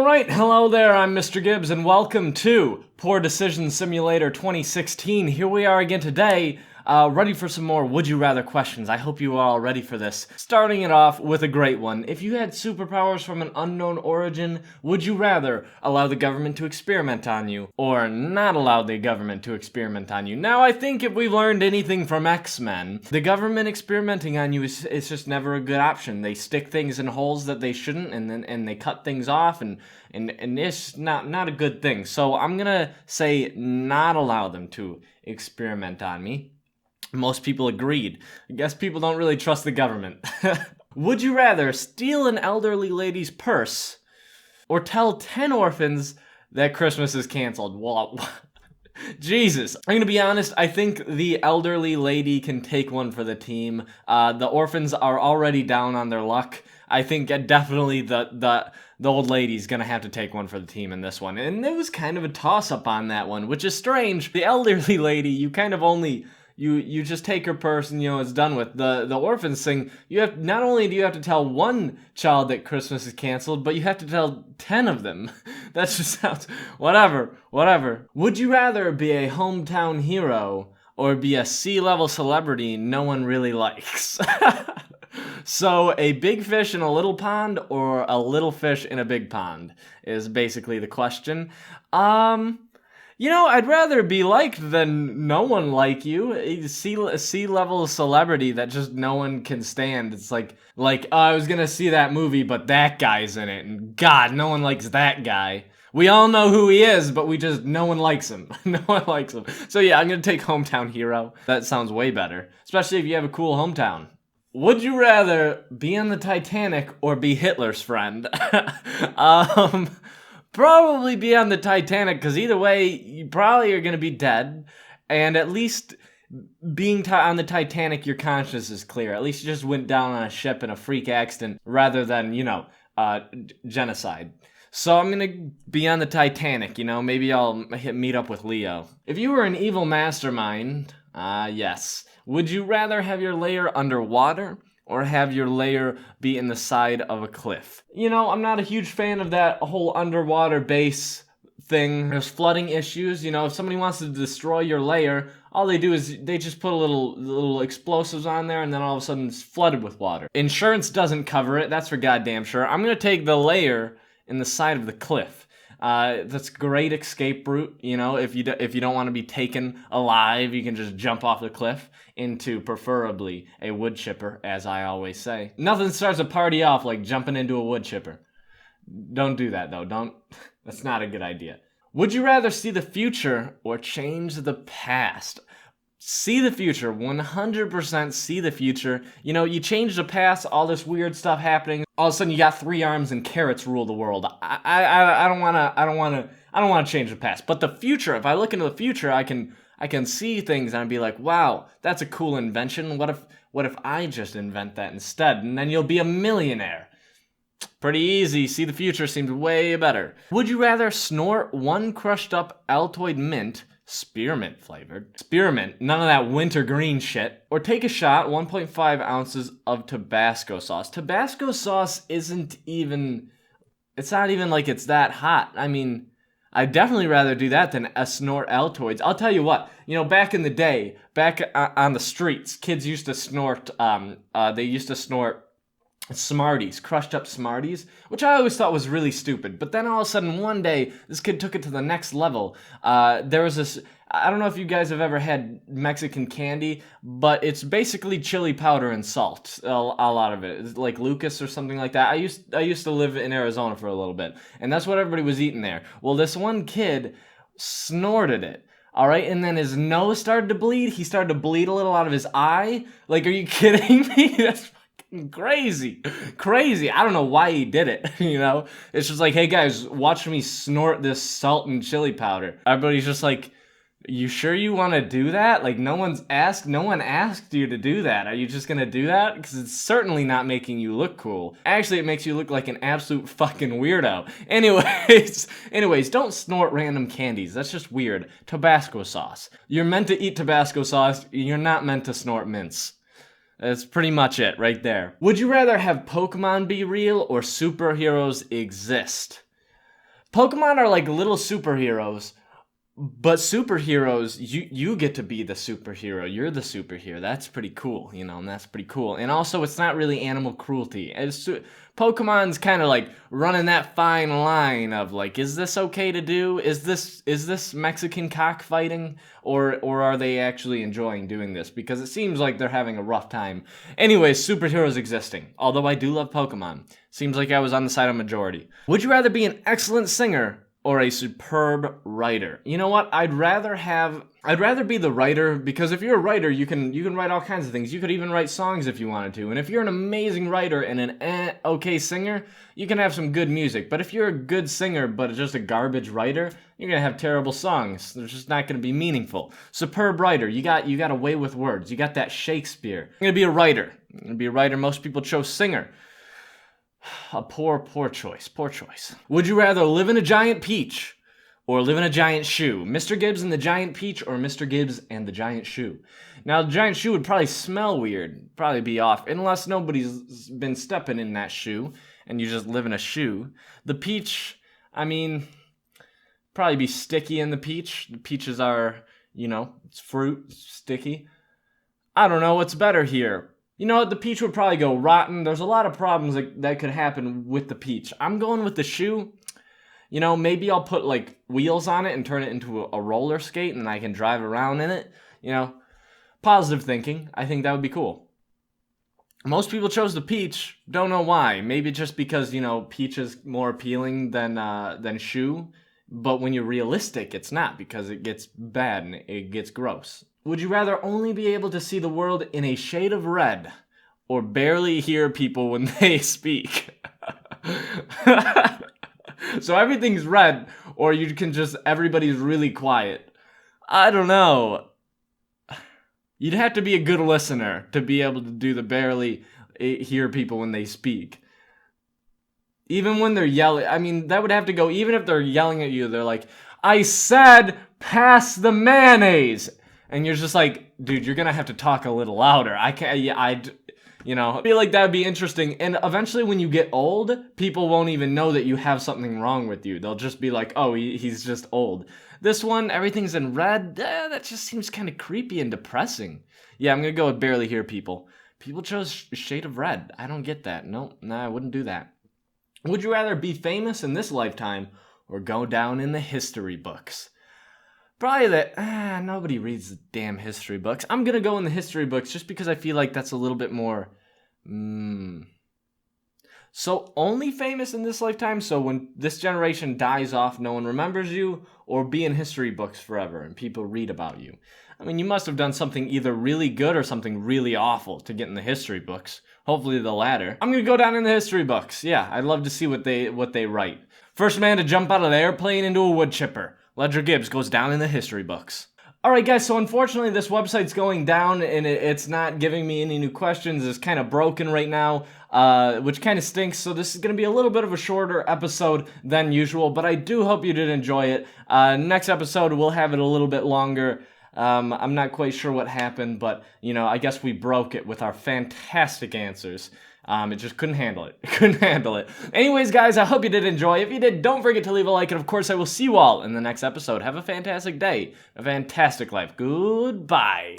Alright, hello there, I'm Mr. Gibbs, and welcome to Poor Decision Simulator 2016. Here we are again today, ready for some more Would You Rather questions. I hope you are all ready for this. Starting it off with a great one. If you had superpowers from an unknown origin, would you rather allow the government to experiment on you, or not allow the government to experiment on you? Now, I think if we've learned anything from X-Men, the government experimenting on you is just never a good option. They stick things in holes that they shouldn't, and they cut things off, and it's not a good thing. So I'm gonna say not allow them to experiment on me. Most people agreed. I guess people don't really trust the government. Would you rather steal an elderly lady's purse or tell 10 orphans that Christmas is canceled? Well, Jesus. I'm gonna be honest, I think the elderly lady can take one for the team. The orphans are already down on their luck. I think definitely the old lady's gonna have to take one for the team in this one. And it was kind of a toss-up on that one, which is strange. The elderly lady, you kind of only... You just take her purse and, it's done with. The orphans thing, not only do you have to tell one child that Christmas is canceled, but you have to tell 10 of them. That just sounds... Whatever. Would you rather be a hometown hero or be a sea-level celebrity no one really likes? So, a big fish in a little pond or a little fish in a big pond is basically the question. I'd rather be liked than no one like you. A sea-level celebrity that just no one can stand. It's like, I was gonna see that movie, but that guy's in it, and God, no one likes that guy. We all know who he is, but no one likes him. No one likes him. So yeah, I'm gonna take hometown hero. That sounds way better, especially if you have a cool hometown. Would you rather be on the Titanic or be Hitler's friend? Probably be on the Titanic, because either way, you probably are going to be dead, and at least being on the Titanic, your conscience is clear. At least you just went down on a ship in a freak accident, rather than, genocide. So I'm going to be on the Titanic, maybe I'll meet up with Leo. If you were an evil mastermind, yes. Would you rather have your lair underwater or have your lair be in the side of a cliff? I'm not a huge fan of that whole underwater base thing. There's flooding issues. If somebody wants to destroy your lair, all they do is they just put a little explosives on there, and then all of a sudden it's flooded with water. Insurance doesn't cover it, that's for goddamn sure. I'm gonna take the lair in the side of the cliff. That's a great escape route. If you don't want to be taken alive, you can just jump off the cliff into preferably a wood chipper, as I always say. Nothing starts a party off like jumping into a wood chipper. Don't do that though. That's not a good idea. Would you rather see the future or change the past? See the future, 100% see the future. You change the past, all this weird stuff happening. All of a sudden, you got 3 arms and carrots rule the world. I don't want to change the past. But the future, if I look into the future, I can see things and I'd be like, wow, that's a cool invention. What if I just invent that instead? And then you'll be a millionaire. Pretty easy. See the future seems way better. Would you rather snort one crushed up Altoid mint, spearmint flavored, none of that wintergreen shit, or take a shot 1.5 ounces of Tabasco sauce? Tabasco sauce it's not even like it's that hot. I mean, I'd definitely rather do that than snort Altoids. I'll tell you what, back in the day, back on the streets, kids used to snort, Smarties, crushed up Smarties, which I always thought was really stupid. But then all of a sudden, one day, this kid took it to the next level. There was this, I don't know if you guys have ever had Mexican candy, but it's basically chili powder and salt, a lot of it. It's like Lucas or something like that. I used to live in Arizona for a little bit, and that's what everybody was eating there. Well, this one kid snorted it. All right, and then his nose started to bleed. He started to bleed a little out of his eye. Like, are you kidding me? That's crazy. I don't know why he did it, It's just like, hey guys, watch me snort this salt and chili powder. Everybody's just like, you sure you want to do that? Like, no one asked you to do that. Are you just gonna do that? Because it's certainly not making you look cool. Actually, it makes you look like an absolute fucking weirdo. Anyways, don't snort random candies. That's just weird. Tabasco sauce. You're meant to eat Tabasco sauce. You're not meant to snort mints. That's pretty much it right there. Would you rather have Pokemon be real or superheroes exist? Pokemon are like little superheroes, but superheroes, you get to be the superhero. You're the superhero. That's pretty cool, and that's pretty cool. And also, it's not really animal cruelty. Pokemon's kind of like running that fine line of like, is this okay to do? Is this Mexican cockfighting, or are they actually enjoying doing this? Because it seems like they're having a rough time. Anyways, superheroes existing. Although I do love Pokemon. Seems like I was on the side of majority. Would you rather be an excellent singer or a superb writer? You know what? I'd rather be the writer, because if you're a writer, you can write all kinds of things. You could even write songs if you wanted to. And if you're an amazing writer and an okay singer, you can have some good music. But if you're a good singer but just a garbage writer, you're gonna have terrible songs. They're just not gonna be meaningful. Superb writer, you got a way with words. You got that Shakespeare. I'm gonna be a writer. Most people chose singer. A poor choice. Would you rather live in a giant peach or live in a giant shoe? Mr. Gibbs and the giant peach, or Mr. Gibbs and the giant shoe? Now, the giant shoe would probably smell weird, probably be off, unless nobody's been stepping in that shoe and you just live in a shoe. The peach, I mean, probably be sticky in the peach. The peaches are, it's fruit, it's sticky. I don't know what's better here. You know what? The peach would probably go rotten. There's a lot of problems that could happen with the peach. I'm going with the shoe. Maybe I'll put like wheels on it and turn it into a roller skate and I can drive around in it. Positive thinking. I think that would be cool. Most people chose the peach. Don't know why. Maybe just because, peach is more appealing than shoe. But when you're realistic, it's not, because it gets bad and it gets gross. Would you rather only be able to see the world in a shade of red, or barely hear people when they speak? So everything's red, or you can everybody's really quiet. I don't know. You'd have to be a good listener to be able to do the barely hear people when they speak. Even when they're yelling, I mean, that would have to go, even if they're yelling at you, they're like, I said, pass the mayonnaise. And you're just like, dude, you're going to have to talk a little louder. I feel like that would be interesting. And eventually when you get old, people won't even know that you have something wrong with you. They'll just be like, oh, he's just old. This one, everything's in red. That just seems kind of creepy and depressing. Yeah, I'm going to go with barely hear people. People chose shade of red. I don't get that. No, I wouldn't do that. Would you rather be famous in this lifetime or go down in the history books? Probably that, nobody reads the damn history books. I'm going to go in the history books just because I feel like that's a little bit more, So only famous in this lifetime, so when this generation dies off, no one remembers you, or be in history books forever and people read about you. I mean, you must have done something either really good or something really awful to get in the history books. Hopefully the latter. I'm going to go down in the history books. Yeah, I'd love to see what they write. First man to jump out of the airplane into a wood chipper. Mr. Gibbs goes down in the history books. Alright guys, so unfortunately this website's going down and it's not giving me any new questions. It's kind of broken right now, which kind of stinks. So this is going to be a little bit of a shorter episode than usual, but I do hope you did enjoy it. Next episode we'll have it a little bit longer. I'm not quite sure what happened, but, I guess we broke it with our fantastic answers. It just couldn't handle it. Anyways, guys, I hope you did enjoy. If you did, don't forget to leave a like, and of course, I will see you all in the next episode. Have a fantastic day, a fantastic life. Goodbye.